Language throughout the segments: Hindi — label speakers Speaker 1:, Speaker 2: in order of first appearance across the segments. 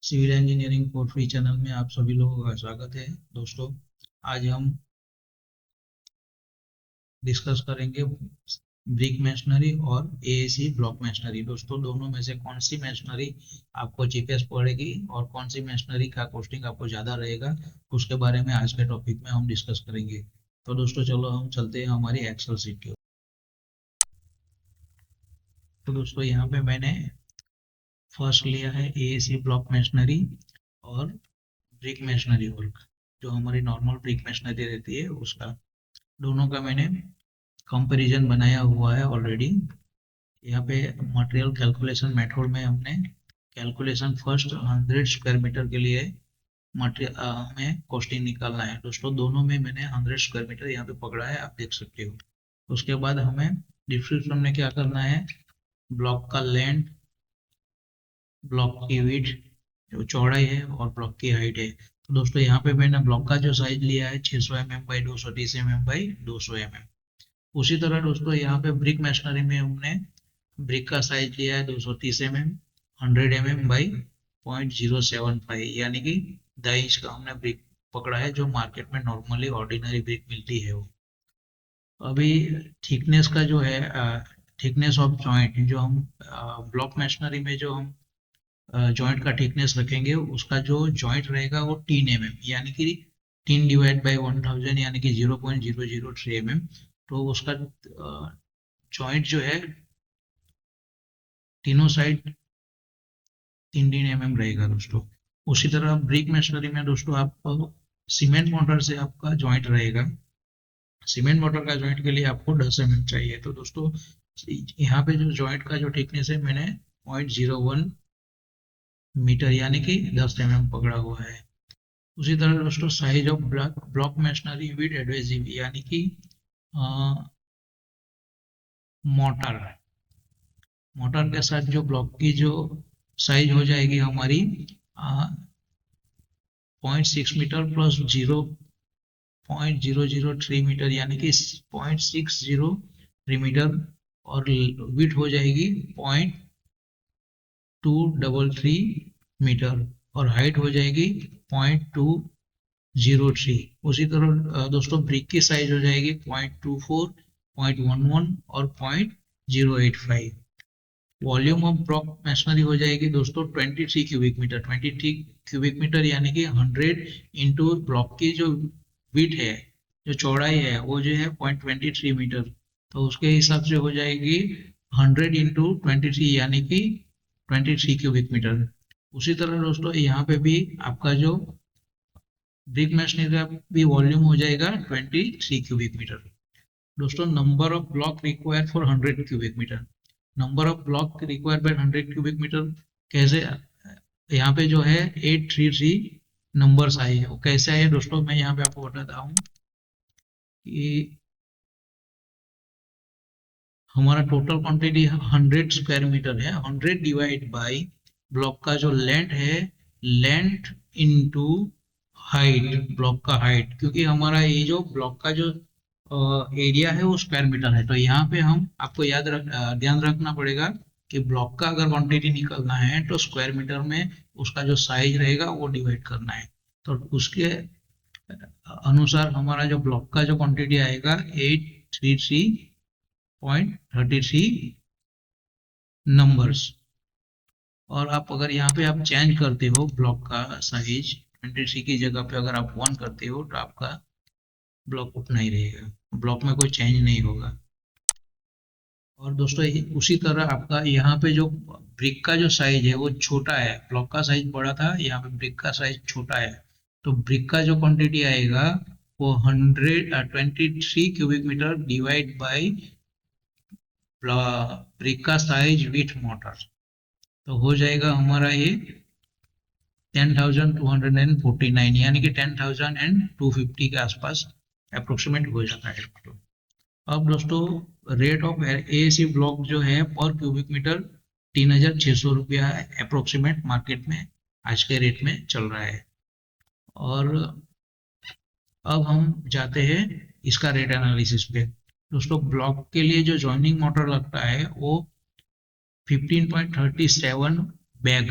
Speaker 1: Civil engineering for free channel में आप सभी लोगों का स्वागत है। दोस्तों, आज हम डिस्कस करेंगे ब्रिक मैशनरी और एएसी ब्लॉक मैशनरी। दोस्तों, दोनों में से कौन सी मैशनरी आपको चीपेस्ट पड़ेगी और कौन सी मैशनरी का कॉस्टिंग आपको ज़्यादा रहेगा, उसके बारे में आज के टॉपिक में हम डिस्कस करेंगे। तो दोस्तों, चलो हम चलते हैं हमारी एक्सेल शीट की ओर। तो दोस्तों, यहाँ पे मैंने फर्स्ट लिया है एएसी ब्लॉक मैशनरी और ब्रिक मैशनरी वर्क, जो हमारी नॉर्मल ब्रिक मैशनरी रहती है उसका। दोनों का मैंने कंपैरिजन बनाया हुआ है ऑलरेडी। यहाँ पे मटेरियल कैलकुलेशन मेथड में हमने कैलकुलेशन फर्स्ट 100 स्क्वायर मीटर के लिए मटेरियल हमें कॉस्टिंग निकालना है। दोस्तों, दोनों में मैंने 100 स्क्वायर मीटर यहाँ पे पकड़ा है, आप देख सकते हो। उसके बाद हमें डिस्क्रिप्शन में क्या करना है, ब्लॉक का लेंथ, ब्लॉक की विड्थ जो चौड़ाई है और ब्लॉक की हाइट है। तो दोस्तों, यहाँ पे मैंने ब्लॉक का जो साइज लिया है 600 mm by 230 mm by 200 mm। उसी तरह दोस्तों, यहाँ पे ब्रिक मैशनरी में हमने ब्रिक का साइज लिया है 230 mm 100 mm बाई 0.075, यानी कि 2.5 इंच का हमने ब्रिक पकड़ा है, जो मार्केट में नॉर्मली ऑर्डिनरी ब्रिक मिलती है वो। अभी थिकनेस का जो है, थिकनेस ऑफ जॉइंट जो हम ब्लॉक मैशनरी में जो हम जॉइंट का थिकनेस रखेंगे, उसका जो जॉइंट रहेगा वो 3 mm, यानी कि 3 डिवाइड बाई 1000 यानी कि 0.003 mm। तो उसका जॉइंट जो है तीनों साइड 3 mm रहेगा दोस्तों। उसी तरह ब्रिक मैशनरी में दोस्तों आपको सीमेंट मोटर से आपका जॉइंट रहेगा। सीमेंट मोटर का जॉइंट के लिए आपको 10 mm चाहिए। तो दोस्तों, यहाँ पे जो जॉइंट का जो थिकनेस है मैंने 0.01 मीटर यानी कि 10 mm पकड़ा हुआ है। उसी तरह दोस्तों, size of block machinery with adhesive, यानी कि मोटर मोटर के साथ जो ब्लॉक की जो साइज हो जाएगी हमारी 0.6 मीटर प्लस 0.003 मीटर, यानी कि 0.603 मीटर, और विड्थ हो जाएगी 0.233 मीटर, और हाइट हो जाएगी 0.203। उसी तरह दोस्तों, ब्रिक की साइज हो जाएगी 0.24, 0.11 और 0.085। वॉल्यूम ऑफ ब्लॉक मैशनरी हो जाएगी दोस्तों 23 क्यूबिक मीटर। 23 क्यूबिक मीटर यानी कि 100 इंटू ब्लॉक की जो विड्थ है, जो चौड़ाई है, वो जो है 0.23 मीटर। तो उसके हिसाब से हो जाएगी 100 इंटू 23 यानी कि 23 क्यूबिक मीटर। उसी तरह दोस्तों, यहाँ पे भी आपका जो ब्रिक मैशनरी का भी वॉल्यूम हो जाएगा 23 क्यूबिक मीटर। दोस्तों, number of block require for 100 cubic metre. Number of block required by 100 cubic metre कैसे, यहाँ पे जो है 833 नंबर्स आए हैं। वो कैसे आए दोस्तों, मैं यहाँ पे आपको बताता हूँ कि हमारा टोटल क्वांटिटी 100 स्क्वायर मीटर है। 100 डिवाइड बाई ब्लॉक का जो लेंथ है, लेंथ इनटू हाइट, ब्लॉक का हाइट, क्योंकि हमारा ये जो ब्लॉक का जो एरिया है वो स्क्वायर मीटर है। तो यहाँ पे हम आपको ध्यान रखना पड़ेगा कि ब्लॉक का अगर क्वांटिटी निकलना है तो स्क्वायर मीटर में उसका जो साइज रहेगा वो डिवाइड करना है। तो उसके अनुसार हमारा जो ब्लॉक का जो क्वांटिटी आएगा 833.33 नंबर्स। और आप अगर यहाँ पे आप चेंज करते हो ब्लॉक का साइज 23 की जगह पे अगर आप 1 करते हो तो आपका ब्लॉक उतना ही रहेगा, ब्लॉक में कोई चेंज नहीं होगा। और दोस्तों, उसी तरह आपका यहाँ पे जो ब्रिक का जो साइज है वो छोटा है, ब्लॉक का साइज बड़ा था, यहाँ पे ब्रिक का साइज छोटा है। तो ब्रिक का जो क्वांटिटी आएगा वो 123 cubic metre divide by brick का साइज विथ मोटर। तो हो जाएगा हमारा ये 10,249, यानी कि 10,250 के आसपास अप्रोक्सीमेट हो जाता है। अब दोस्तों, रेट ऑफ एएसी ब्लॉक जो है पर क्यूबिक मीटर 3,600 रुपया है अप्रोक्सीमेट, मार्केट में आज के रेट में चल रहा है। और अब हम जाते हैं इसका रेट एनालिसिस पे। दोस्तों, ब्लॉक के लिए जो जॉइनिंग मोटर लगता है वो 15.37 बैग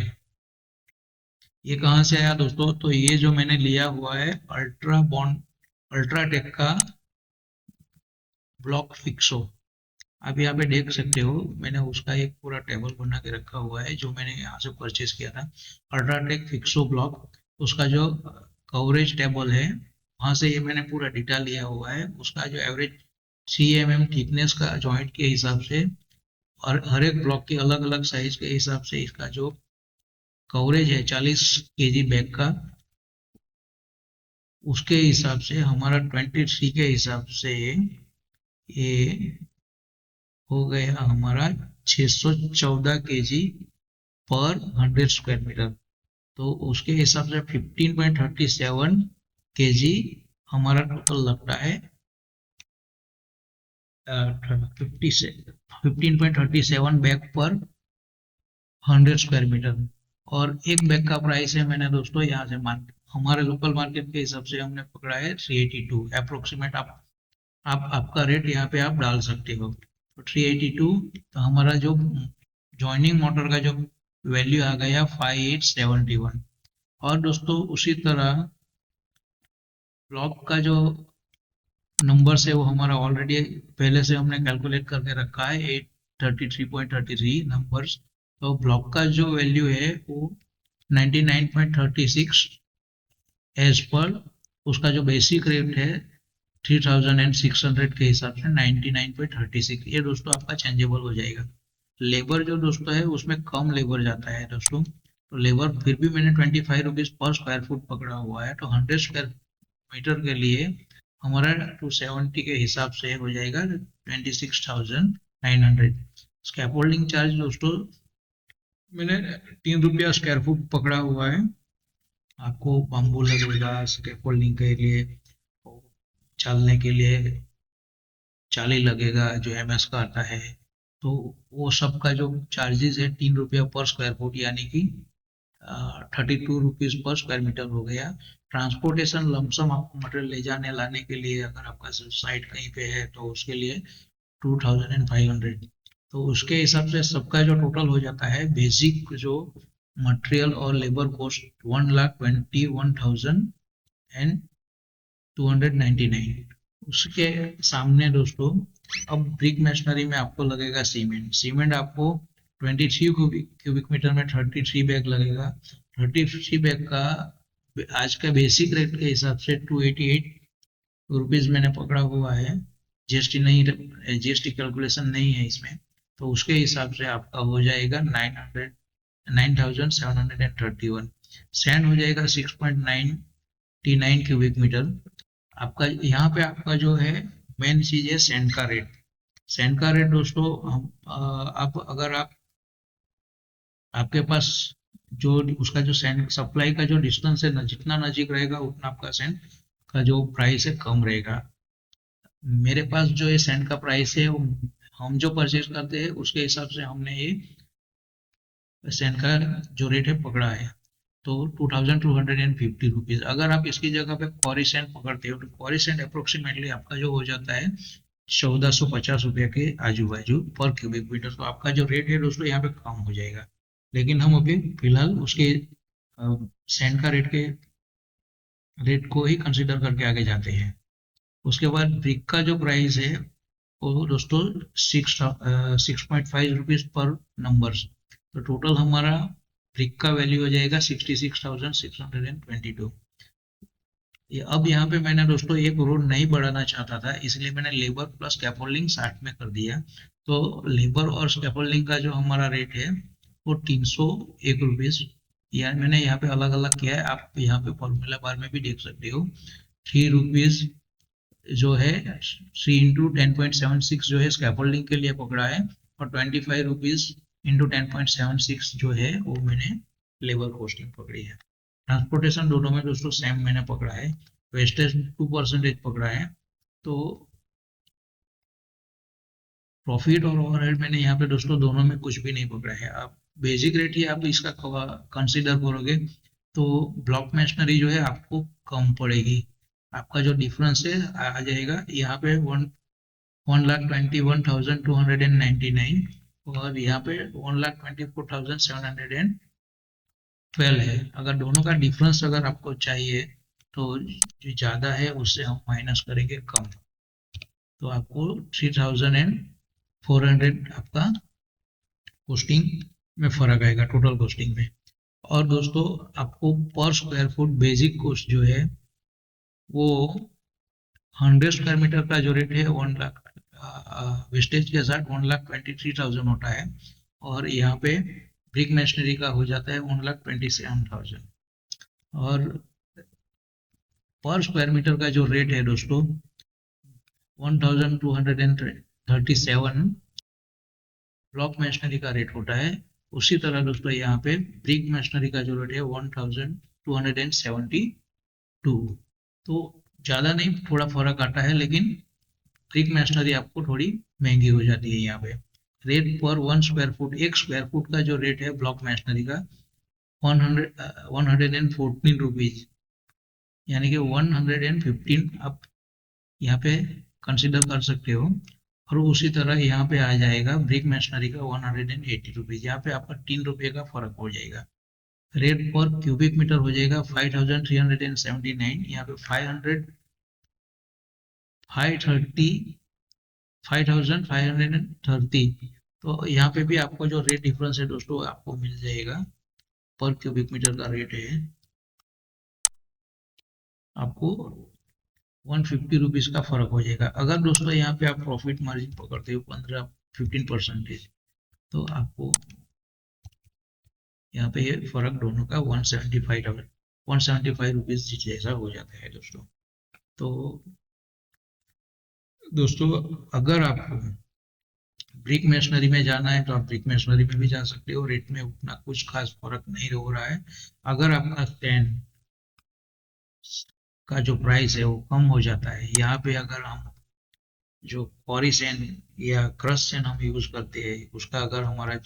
Speaker 1: ये कहाँ से आया दोस्तों? तो ये जो मैंने लिया हुआ है अल्ट्राटेक का ब्लॉक फिक्सो। आप यहाँ पे देख सकते हो, मैंने उसका एक पूरा टेबल बना के रखा हुआ है जो मैंने यहाँ से परचेज किया था। अल्ट्राटेक फिक्सो ब्लॉक, उसका जो कवरेज टेबल है वहां से ये मैंने पूरा डेटा लिया हुआ है। उसका जो एवरेज CMM थिकनेस का जॉइंट के हिसाब से और हर एक ब्लॉक के अलग अलग साइज के हिसाब से इसका जो कवरेज है 40 kg बैग का, उसके हिसाब से हमारा 23 के हिसाब से ये हो गया हमारा 614 kg पर 100 स्क्वायर मीटर। तो उसके हिसाब से 15.37 kg हमारा टोटल लगता है 50 से 15.37 बैग पर 100 स्क्वायर मीटर। और एक बैग का प्राइस है, मैंने दोस्तों यहाँ से हमारे लोकल मार्केट के हिसाब से हमने पकड़ा है 382 अप्रोक्सीमेट। आप आपका रेट यहाँ पे आप डाल सकते हो। तो 382, तो हमारा जो जॉइनिंग मोटर का जो वैल्यू आ गया 5871। और दोस्तों उसी तरह ब्लॉक का जो नंबर है वो हमारा ऑलरेडी पहले से हमने कैलकुलेट करके रखा है 833.33 नंबर्स। तो ब्लॉक का जो वैल्यू है वो 99.36 एज पर उसका जो बेसिक रेट है 3600 के हिसाब से 99.36, ये दोस्तों आपका चेंजेबल हो जाएगा। लेबर जो दोस्तों है उसमें कम लेबर जाता है दोस्तों, तो लेबर फिर भी मैंने 25 रुपीज पर स्क्वायर फुट पकड़ा हुआ है। तो 100 स्क्वायर मीटर के लिए हमारा 270 के हिसाब से हो जाएगा 26,900। स्कैफोल्डिंग चार्ज दोस्तों मैंने 3 रुपया स्क्वायर फुट पकड़ा हुआ है। आपको बम्बू लगेगा स्कैफोल्डिंग के लिए, चलने के लिए चाली लगेगा जो MS का आता है। तो वो सब का जो चार्जेस है 3 रुपया पर स्क्वायर फुट, यानी कि 32 रुपीज पर स्क्वायर मीटर हो गया। ट्रांसपोर्टेशन लमसम आपको मटेरियल ले जाने लाने के लिए, अगर आपका साइट कहीं पे है तो उसके लिए 2500। तो उसके हिसाब से सबका जो टोटल हो जाता है बेसिक जो मटेरियल और लेबर कॉस्ट 1,21,299। उसके सामने दोस्तों अब ब्रिक मशीनरी में आपको लगेगा सीमेंट। सीमेंट आपको 23 क्यूबिक मीटर में 33 बैग लगेगा। 33 बैग का आज का बेसिक रेट के हिसाब से 288 रुपीज मैंने पकड़ा हुआ है। GST नहीं, GST कैलकुलेशन नहीं है इसमें। तो उसके हिसाब से आपका हो जाएगा 9,731। सैंड हो जाएगा 6.99 क्यूबिक मीटर। आपका यहाँ पे आपका जो है मेन चीज है सैंड का रेट। सैंड का रेट दोस्तों हम आप अगर आप आपके पास जो उसका जो सैंड सप्लाई का जो डिस्टेंस है जितना नजीक रहेगा उतना आपका सैंड का जो प्राइस है कम रहेगा। मेरे पास जो ये सैंड का प्राइस है वो हम जो परचेज करते हैं उसके हिसाब से हमने ये सैंड का जो रेट है पकड़ा है। तो 2250 रुपीज। अगर आप इसकी जगह पे क्वारी सैंड पकड़ते हो तो क्वारी सैंड अप्रोक्सीमेटली आपका जो हो जाता है 1450 रुपये के आजू बाजू पर क्यूबिक मीटर। तो आपका जो रेट है दोस्तों यहाँ पे कम हो जाएगा। लेकिन हम अभी फिलहाल उसके सैंड का रेट को ही कंसिडर करके आगे जाते हैं। उसके बाद ब्रिक का जो प्राइस है वो दोस्तों 6.5 रुपीज पर नंबर। तो टोटल हमारा ब्रिक का वैल्यू हो जाएगा 66,622। अब यहाँ पे मैंने दोस्तों एक रोड नहीं बढ़ाना चाहता था, इसलिए मैंने लेबर प्लस स्कैफोल्डिंग 60 में कर दिया। तो लेबर और स्कैफोल्डिंग का जो हमारा रेट है वो 301 रुपीज, यार मैंने यहाँ पे अलग अलग किया है, आप यहाँ पे फॉर्मूला बार में भी देख सकते हो। 3 रुपीज जो है 3 × 10.76 जो है स्कैफोल्डिंग के लिए पकड़ा है, और 25 रुपीज × 10.76 जो है वो मैंने लेबर कॉस्टिंग पकड़ी है। ट्रांसपोर्टेशन दोनों में दोस्तों सेम मैंने पकड़ा है। वेस्टेज 2% पकड़ा है। तो प्रॉफिट और ओवरहेड मैंने यहाँ पे दोस्तों दोनों में कुछ भी नहीं पकड़ा है। आप बेसिक रेट ही आप इसका कंसीडर करोगे तो ब्लॉक मशीनरी जो है आपको कम पड़ेगी। आपका जो डिफरेंस है आ जाएगा यहाँ पे 1,21,299 और यहाँ पे 1,24,731। 12 है। अगर दोनों का डिफरेंस अगर आपको चाहिए तो जो ज़्यादा है उससे हम माइनस करेंगे कम, तो आपको 3400 आपका कॉस्टिंग में फर्क आएगा, टोटल कॉस्टिंग में। और दोस्तों आपको पर स्क्वायर फुट बेसिक कॉस्ट जो है वो 100 स्क्वायर मीटर का जो रेट है 1 लाख वेस्टेज के साथ 1,23,000 होता है, और यहाँ पे ब्रिक मशीनरी का हो जाता है 1,27,000। और पर स्क्वायर मीटर का जो रेट है दोस्तों 1,237 ब्लॉक मशीनरी का रेट होता है। उसी तरह दोस्तों यहाँ पे ब्रिक मशीनरी का जो रेट है 1,272। तो ज़्यादा नहीं, थोड़ा फर्क आता है, लेकिन ब्रिक मशीनरी आपको थोड़ी महंगी हो जाती है यहाँ पे। रेट पर 1 स्क्वायर फुट, 1 स्क्वायर फुट का जो रेट है ब्लॉक मशीनरी का 114 रुपीज, यानी कि 115 आप यहाँ पे कंसिडर कर सकते हो। और उसी तरह यहाँ पे आ जाएगा ब्रिक मशीनरी का 180 रुपीज, यहाँ पे आपका 3 रुपये का फर्क हो जाएगा। रेट पर क्यूबिक मीटर हो जाएगा 5,379, यहाँ पे 5,530। तो यहाँ पे भी आपको जो रेट डिफरेंस है दोस्तों आपको मिल जाएगा। पर क्यूबिक मीटर का रेट है आपको 150 रुपीज का फर्क हो जाएगा। अगर दोस्तों यहाँ पे आप प्रॉफिट मार्जिन पकड़ते हो 15-15%, तो आपको यहाँ पे ये फर्क दोनों का 175 रुपीज जैसा हो जाता है दोस्तों। तो दोस्तों अगर आपको ब्रिक मशीनरी में जाना है तो आप ब्रिक मशीनरी में भी जा सकते हो, रेट में उतना कुछ खास फर्क नहीं हो रहा है। अगर आपका स्टैंड का जो प्राइस है वो कम हो जाता है, यहाँ पे अगर हम जो क्वारी सैंड या क्रश सैंड हम यूज करते हैं उसका अगर हमारा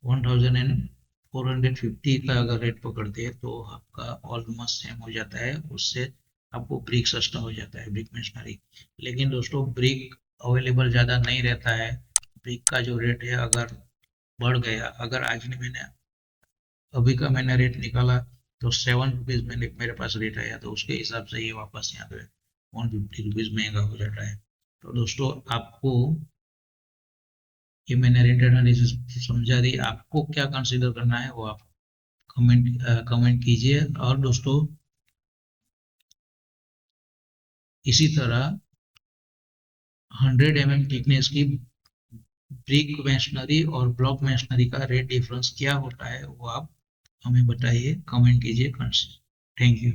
Speaker 1: 1,450 का अगर रेट पकड़ते हैं तो आपका ऑलमोस्ट सेम हो जाता है, उससे आपको ब्रिक सस्ता हो जाता है ब्रिक मशीनरी। लेकिन दोस्तों ब्रिक अवेलेबल ज़्यादा नहीं रहता है। ब्रिक का जो रेट है अगर बढ़ गया, अगर आज ने मैंने अभी का मैंने रेट निकाला तो 7 रुपीज मैंने मेरे पास रेट आया, तो उसके हिसाब से ये वापस यहाँ पे 150 रुपीज महंगा हो जाता है। तो दोस्तों आपको ये मैंने रेट एनालिसिस समझा दी, आपको क्या कंसीडर करना है वो आप कमेंट कीजिए। और दोस्तों इसी तरह 100 mm थिकनेस की ब्रिक मशीनरी और ब्लॉक मशीनरी का रेट डिफरेंस क्या होता है वो आप हमें बताइए, कमेंट कीजिए। Thank you.